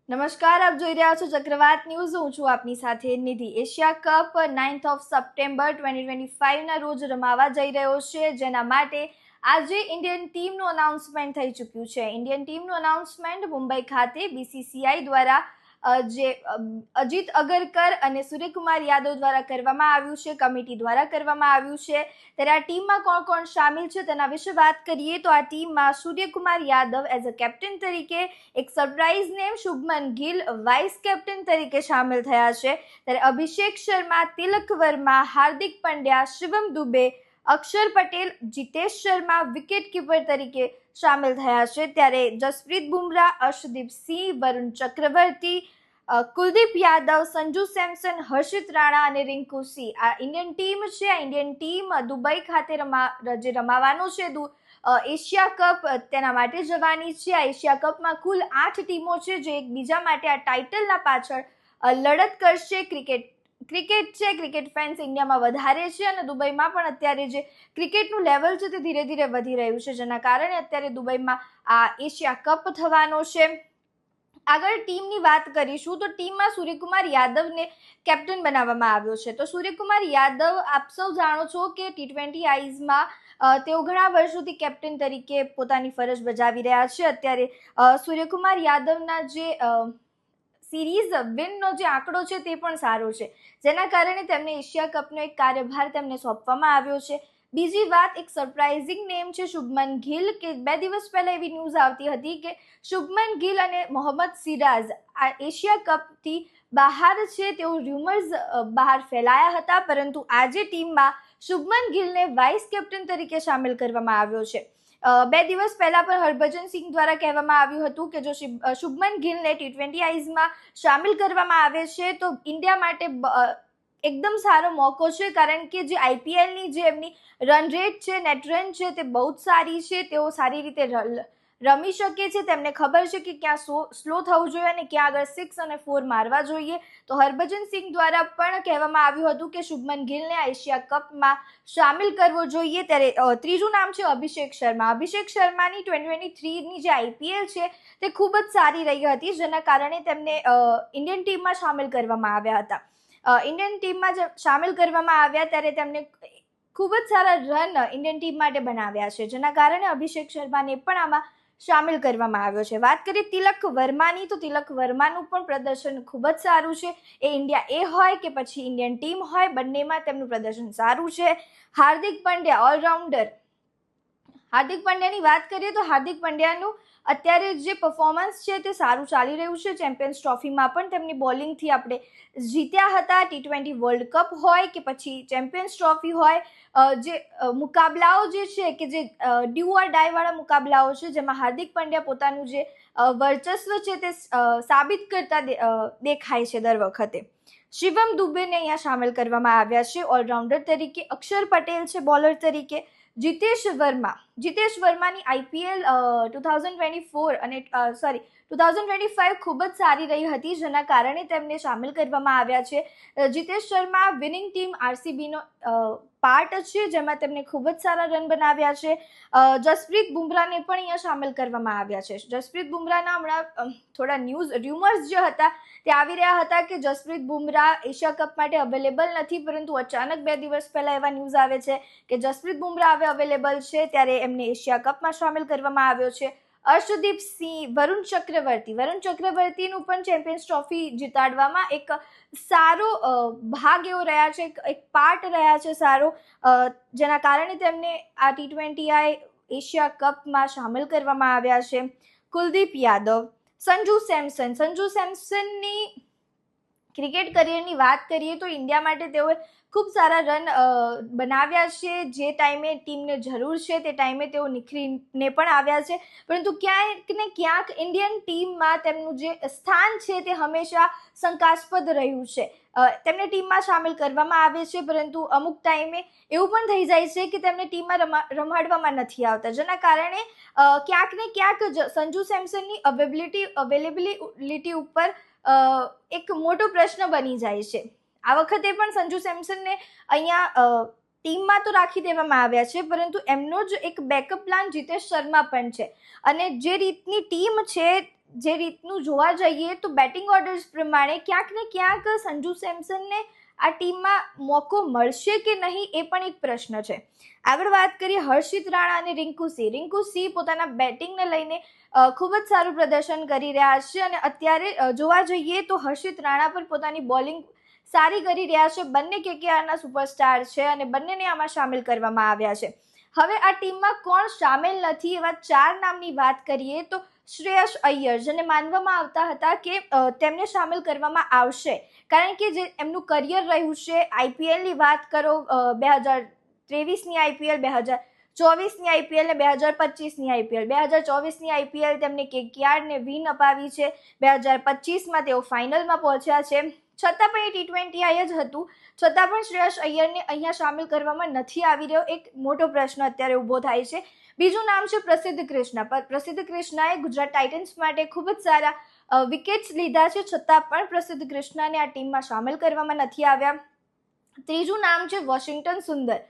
નમસ્કાર, આપ જોઈ રહ્યા છો ચક્રવાત ન્યૂઝ. હું છું આપની સાથે નિધિ. એશિયા કપ 9 સપ્ટેમ્બર 2025ના રોજ રમાવા જઈ રહ્યો છે, જેના માટે આજે ઇન્ડિયન ટીમનું અનાઉન્સમેન્ટ થઈ ચૂક્યું છે. ઇન્ડિયન ટીમનું અનાઉન્સમેન્ટ મુંબઈ ખાતે બીસીસીઆઈ દ્વારા જે અજીત અગરકર અને સૂર્યકુમાર યાદવ દ્વારા કરવામાં આવ્યું છે, કમિટી દ્વારા કરવામાં આવ્યું છે. ત્યારે આ ટીમમાં કોણ કોણ સામેલ છે તેના વિશે વાત કરીએ તો આ ટીમમાં Suryakumar Yadav as a captain તરીકે, એક surprise name Shubman Gill vice captain તરીકે સામેલ થયા છે. ત્યારે અભિષેક શર્મા, તિલક વર્મા, હાર્દિક પંડ્યા, શિવમ દુબે, અક્ષર પટેલ, જીતેશ શર્મા વિકેટ કીપર તરીકે સામેલ થયા છે. ત્યારે જસપ્રીત બુમરાહ, અર્શદીપ સિંહ, વરુણ ચક્રવર્તી, કુલદીપ યાદવ, સંજુ સેમસન, હર્ષિત રાણા અને રિંકુ સિંહ આ ઇન્ડિયન ટીમ છે. આ ઇન્ડિયન ટીમ દુબઈ ખાતે જે રમાવાનો છે એશિયા કપ, તેના માટે જવાની છે. આ એશિયા કપમાં કુલ 8 ટીમો છે જે એકબીજા માટે આ ટાઇટલના પાછળ લડત કરશે. ક્રિકેટ ફેન્સ ઇન્ડિયામાં વધારે છે અને દુબઈમાં પણ અત્યારે જે ક્રિકેટનું લેવલ છે તે ધીરે ધીરે વધી રહ્યું છે, જેના કારણે અત્યારે દુબઈમાં આ એશિયા કપ થવાનો છે. આગળ ટીમની વાત કરીશું તો ટીમમાં સૂર્યકુમાર યાદવને કેપ્ટન બનાવવામાં આવ્યો છે. તો સૂર્યકુમાર યાદવ, આપ સૌ જાણો છો કે T20 આઈઝમાં તેઓ ઘણા વર્ષોથી કેપ્ટન તરીકે પોતાની ફરજ બજાવી રહ્યા છે. અત્યારે સૂર્યકુમાર યાદવના જે સિરીઝ વિનનો જે આંકડો છે તે પણ સારો છે, જેના કારણે તેમને એશિયા કપનો એક કાર્યભાર તેમને સોંપવામાં આવ્યો છે. બીજી વાત, એક સરપ્રાઇઝિંગ નેમ છે શુભમન ગિલ, કે 2 દિવસ પહેલા એવી ન્યૂઝ આવતી હતી કે શુભમન ગિલ અને મોહમ્મદ સિરાજ આ એશિયા કપથી બહાર છે, તેઓ રૂમર્સ બહાર ફેલાયા હતા. પરંતુ આજે ટીમમાં શુભમન ગિલને વાઇસ કેપ્ટન તરીકે સામેલ કરવામાં આવ્યો છે. 2 દિવસ પહેલા પણ હરભજન સિંહ દ્વારા કહેવામાં આવ્યું હતું કે જો શુભમન ગિલને T20 આઈઝમાં સામેલ કરવામાં આવે છે તો ઇન્ડિયા માટે એકદમ સારો મોકો છે, કારણ કે જે આઈપીએલની જે એમની રન રેટ છે, નેટ રન છે, તે બહુ જ સારી છે. તેઓ સારી રીતે રમી શકે છે. તેમને ખબર છે કે ક્યાં સ્લો થવું જોઈએ અને ક્યાં આગળ 6 અને 4 મારવા જોઈએ. તો હરભજન સિંહ દ્વારા પણ કહેવામાં આવ્યું હતું કે શુભમન ગિલને આ એશિયા કપમાં સામેલ કરવો જોઈએ. ત્યારે ત્રીજું નામ છે અભિષેક શર્મા. અભિષેક શર્માની 2023ની જે આઈપીએલ છે તે ખૂબ જ સારી રહી હતી, જેના કારણે તેમને ઇન્ડિયન ટીમમાં સામેલ કરવામાં આવ્યા હતા. ઇન્ડિયન ટીમમાં સામેલ કરવામાં આવ્યા ત્યારે તેમને ખૂબ જ સારા રન ઇન્ડિયન ટીમ માટે બનાવ્યા છે, જેના કારણે અભિષેક શર્માને પણ આમાં સામેલ કરવામાં આવ્યો છે. વાત કરીએ તિલક વર્માની તો તિલક વર્માનું પણ પ્રદર્શન ખૂબ જ સારું છે. એ ઇન્ડિયા એ હોય કે પછી ઇન્ડિયન ટીમ હોય, બંનેમાં તેમનું પ્રદર્શન સારું છે. હાર્દિક પંડ્યા ઓલરાઉન્ડર. હાર્દિક પંડ્યાની વાત કરીએ તો હાર્દિક પંડ્યાનું અત્યારે જે પરફોર્મન્સ છે તે સારું ચાલી રહ્યું છે. ચેમ્પિયન્સ ટ્રોફીમાં પણ તેમની બોલિંગથી આપણે જીત્યા હતા. T20 વર્લ્ડ કપ હોય કે પછી ચેમ્પિયન્સ ટ્રોફી હોય, જે મુકાબલાઓ જે છે કે જે ડ્યુ ઓર ડાય વાળા મુકાબલાઓ છે, જેમાં હાર્દિક પંડ્યા પોતાનું જે વર્ચસ્વ છે તે સાબિત કરતા દેખાય છે દર વખતે. શિવમ દુબેને અહીંયા સામેલ કરવામાં આવ્યા છે ઓલરાઉન્ડર તરીકે. અક્ષર પટેલ છે બોલર તરીકે. જીતેશ વર્માની આઈપીએલ 2024 અને 2025 ખૂબ જ સારી રહી હતી, જેના કારણે તેમને સામેલ કરવામાં આવ્યા છે. જીતેશ શર્મા વિનિંગ ટીમ આરસીબીનો પાર્ટ છે, જેમાં તેમને ખૂબ જ સારા રન બનાવ્યા છે. જસપ્રીત બુમરાહને પણ અહીંયા સામેલ કરવામાં આવ્યા છે. જસપ્રીત બુમરાહના હમણાં થોડા રૂમર્સ જે હતા તે આવી રહ્યા હતા કે જસપ્રીત બુમરાહ એશિયા કપ માટે અવેલેબલ નથી, પરંતુ અચાનક 2 દિવસ પહેલા એવા ન્યૂઝ આવે છે કે જસપ્રીત બુમરાહ હવે અવેલેબલ છે, ત્યારે એમને એશિયા કપમાં સામેલ કરવામાં આવ્યો છે. અર્શદીપ સિંહ, વરુણ ચક્રવર્તીનું પણ ચેમ્પિયન્સ ટ્રોફી જીતાડવામાં એક સારો ભાગ એવો રહ્યા છે, એક પાર્ટ રહ્યા છે સારો, જેના કારણે તેમને આ T20 એશિયા કપમાં સામેલ કરવામાં આવ્યા છે. કુલદીપ યાદવ, સંજુ સેમસનની ક્રિકેટ કરિયરની વાત કરીએ તો ઇન્ડિયા માટે તેઓએ ખૂબ સારા રન બનાવ્યા છે. જે ટાઈમે ટીમને જરૂર છે તે ટાઈમે તેઓ નિખરીને પણ આવ્યા છે, પરંતુ ક્યાંક ને ક્યાંક ઇન્ડિયન ટીમમાં તેમનું જે સ્થાન છે તે હંમેશા શંકાસ્પદ રહ્યું છે. તેમને ટીમમાં સામેલ કરવામાં આવે છે, પરંતુ અમુક ટાઈમે એવું પણ થઈ જાય છે કે તેમને ટીમમાં રમાડવામાં નથી આવતા, જેના કારણે ક્યાંક ને ક્યાંક સંજુ સેમસનની અવેલેબિલિટી ઉપર એક મોટો પ્રશ્ન બની જાય છે. આ વખતે પણ સંજુ સેમસનને અહીંયા ટીમમાં તો રાખી દેવામાં આવ્યા છે, પરંતુ એમનો જ એક બેકઅપ પ્લાન જીતેશ શર્મા પણ છે. અને જે રીતની ટીમ છે જે રીતનું જોવા જઈએ તો બેટિંગ ઓર્ડર્સ પ્રમાણે ક્યાંક ને ક્યાંક સંજુ સેમસનને આ ટીમમાં મોકો મળશે કે નહીં એ પણ એક પ્રશ્ન છે. આગળ વાત કરીએ હર્ષિત રાણા અને રિંકુ સિંહ પોતાના બેટિંગને લઈને ખૂબ જ સારું પ્રદર્શન કરી રહ્યા છે અને અત્યારે જોવા જઈએ તો હર્ષિત રાણા પર પોતાની બોલિંગ સારી કરી રહ્યા છે. બંને કેકેઆરના સુપરસ્ટાર છે અને બંનેને આમાં સામેલ કરવામાં આવ્યા છે. હવે આ ટીમમાં કોણ સામેલ નથી એવા 4 નામની વાત કરીએ તો શ્રેયસ અય્યર, જેને માનવામાં આવતા હતા કે તેમને સામેલ કરવામાં આવશે કારણ કે જે એમનું કરિયર રહ્યું છે. આઈપીએલની વાત કરો 2023ની આઈપીએલ, 2024ની આઈપીએલ ને 2025ની આઈપીએલ. 2024ની આઈપીએલ તેમને કેકેઆરને વિન અપાવી છે. 2025માં તેઓ ફાઇનલમાં પહોંચ્યા છે. છતાં પણ એ T20I જ હતું. છતાં પણ શ્રેયસ અય્યરને અહીંયા સામેલ કરવામાં નથી આવી રહ્યો. એક મોટો પ્રશ્ન અત્યારે ઊભો થાય છે. બીજું નામ છે પ્રસિદ્ધ કૃષ્ણા. પ્રસિદ્ધ કૃષ્ણાએ ગુજરાત ટાઇટન્સ માટે ખૂબ જ સારા વિકેટ્સ લીધા છે. છતાં પણ પ્રસિદ્ધ કૃષ્ણાને આ ટીમમાં સામેલ કરવામાં નથી આવ્યા. ત્રીજું નામ છે વોશિંગ્ટન સુંદર.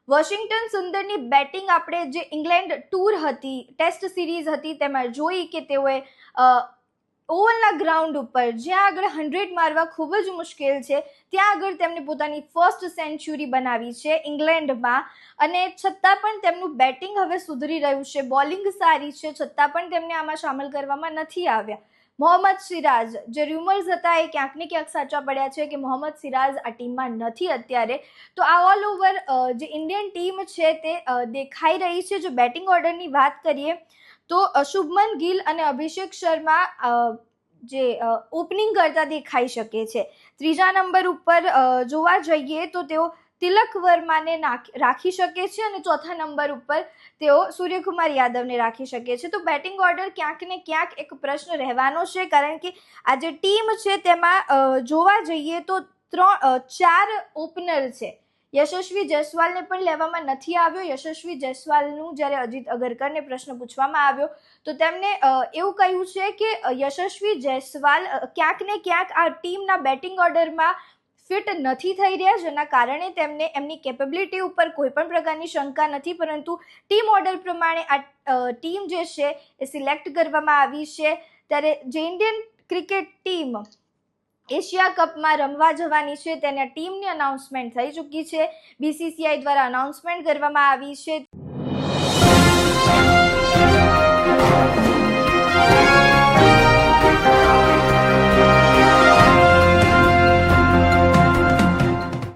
વોશિંગ્ટન સુંદરની બેટિંગ આપણે જે ઇંગ્લેન્ડ ટૂર હતી, ટેસ્ટ સિરીઝ હતી, તેમાં જોઈ કે તેઓએ ઓવલના ગ્રાઉન્ડ ઉપર જ્યાં આગળ 100 મારવા ખૂબ જ મુશ્કેલ છે ત્યાં આગળ તેમને પોતાની ફર્સ્ટ સેન્ચુરી બનાવી છે ઇંગ્લેન્ડમાં. અને છતાં પણ તેમનું બેટિંગ હવે સુધરી રહ્યું છે, બોલિંગ સારી છે, છતાં પણ તેમને આમાં સામેલ કરવામાં નથી આવ્યા. મોહમ્મદ સિરાજ, જે રૂમર્સ હતા એ ક્યાંક ને ક્યાંક સાચા પડ્યા છે કે મોહમ્મદ સિરાજ આ ટીમમાં નથી અત્યારે. તો આ ઓલ ઓવર જે ઇન્ડિયન ટીમ છે તે દેખાઈ રહી છે. જો બેટિંગ ઓર્ડરની વાત કરીએ તો શુભમન ગિલ અને અભિષેક શર્મા જે ઓપનિંગ કરતા દેખાઈ શકે છે. ત્રીજા નંબર ઉપર જોવા જઈએ તો તેઓ તિલક વર્માને રાખી શકે છે અને ચોથા નંબર ઉપર તેઓ સૂર્યકુમાર યાદવને રાખી શકે છે. તો બેટિંગ ઓર્ડર ક્યાંક ને ક્યાંક એક પ્રશ્ન રહેવાનો છે કારણ કે આ જે ટીમ છે તેમાં જોવા જઈએ તો 4 ઓપનર છે. યશસ્વી જયસ્વાલને પણ લેવામાં નથી આવ્યો. યશસ્વી જયસ્વાલનું જ્યારે અજીત અગરકરને પ્રશ્ન પૂછવામાં આવ્યો તો તેમણે એવું કહ્યું છે કે યશસ્વી જયસ્વાલ ક્યાંક ને ક્યાંક આ ટીમના બેટિંગ ઓર્ડરમાં ફિટ નથી થઈ રહ્યા, જેના કારણે તેમને એમની કેપેબિલિટી ઉપર કોઈ પણ પ્રકારની શંકા નથી. પરંતુ ટીમ ઓર્ડર પ્રમાણે આ ટીમ જે છે એ સિલેક્ટ કરવામાં આવી છે. ત્યારે જે ઇન્ડિયન ક્રિકેટ ટીમ એશિયા કપમાં રમવા જવાની છે તેના ટીમની અનાઉન્સમેન્ટ થઈ ચૂકી છે. BCCI દ્વારા અનાઉન્સમેન્ટ કરવામાં આવી છે.